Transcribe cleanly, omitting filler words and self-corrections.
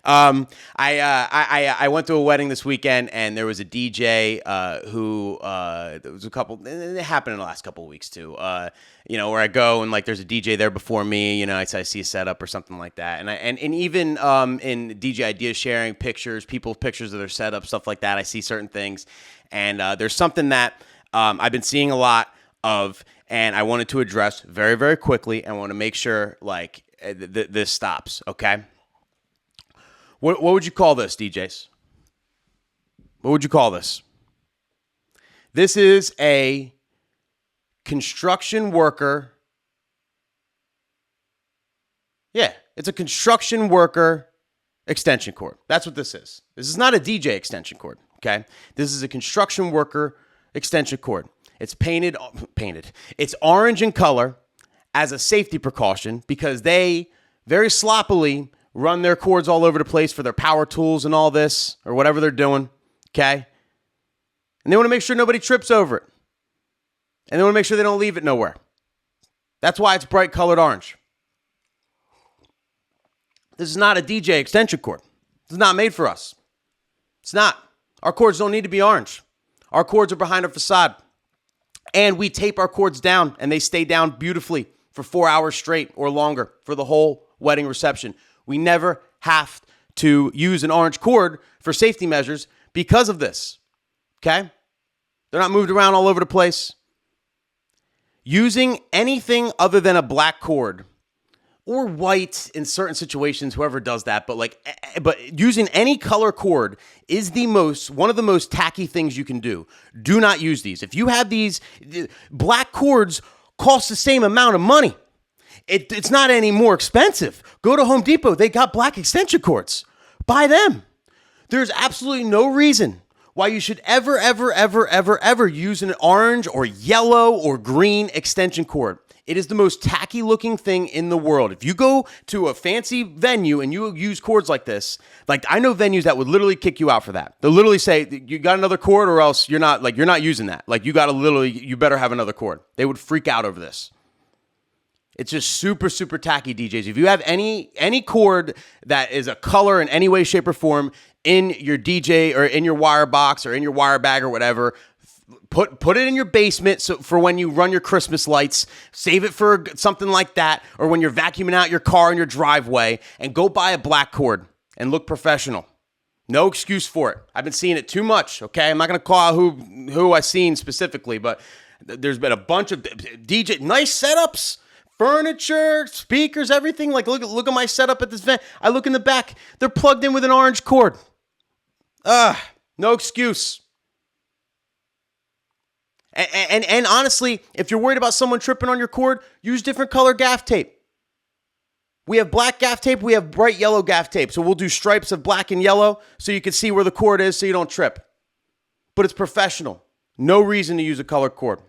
I went to a wedding this weekend, and there was a DJ who there was a couple. It happened in the last couple of weeks too. Where I go and like there's a DJ there before me. I see a setup or something like that, and even in DJ idea sharing pictures, people's pictures of their setup, stuff like that. I see certain things, and there's something that I've been seeing a lot of, and I wanted to address very, very quickly. I want to make sure like this stops. Okay. What would you call this, DJs? What would you call this? This is a construction worker. Yeah, it's a construction worker extension cord. That's what this is. This is not a DJ extension cord, okay? This is a construction worker extension cord. It's painted. It's orange in color as a safety precaution because they very sloppily run their cords all over the place for their power tools and all this or whatever they're doing, okay? And they want to make sure nobody trips over it. And they want to make sure they don't leave it nowhere. That's why it's bright colored orange. This is not a DJ extension cord. It's not made for us. It's not. Our cords don't need to be orange. Our cords are behind our facade. And we tape our cords down, and they stay down beautifully for 4 hours straight or longer for the whole wedding reception. We never have to use an orange cord for safety measures because of this, okay? They're not moved around all over the place. Using anything other than a black cord or white in certain situations, whoever does that, but using any color cord is one of the most tacky things you can do. Do not use these. If you have these, black cords cost the same amount of money. It's not any more expensive. Go to Home Depot. They got black extension cords. Buy them. There's absolutely no reason why you should ever use an orange or yellow or green extension cord. It is the most tacky looking thing in the world. If you go to a fancy venue and you use cords like this, like I know venues that would literally kick you out for that. They'll literally say, you got another cord or else you're not using that. Like you better have another cord. They would freak out over this. It's just super, super tacky, DJs. If you have any cord that is a color in any way, shape, or form in your DJ or in your wire box or in your wire bag or whatever, put it in your basement so for when you run your Christmas lights. Save it for something like that, or when you're vacuuming out your car in your driveway, and go buy a black cord and look professional. No excuse for it. I've been seeing it too much, okay? I'm not going to call out who I've seen specifically, but there's been a bunch of DJ, nice setups, furniture, speakers, everything. Like, look at my setup at this event. I look in the back. They're plugged in with an orange cord. No excuse. And honestly, if you're worried about someone tripping on your cord, use different color gaff tape. We have black gaff tape. We have bright yellow gaff tape. So we'll do stripes of black and yellow so you can see where the cord is so you don't trip. But it's professional. No reason to use a colored cord.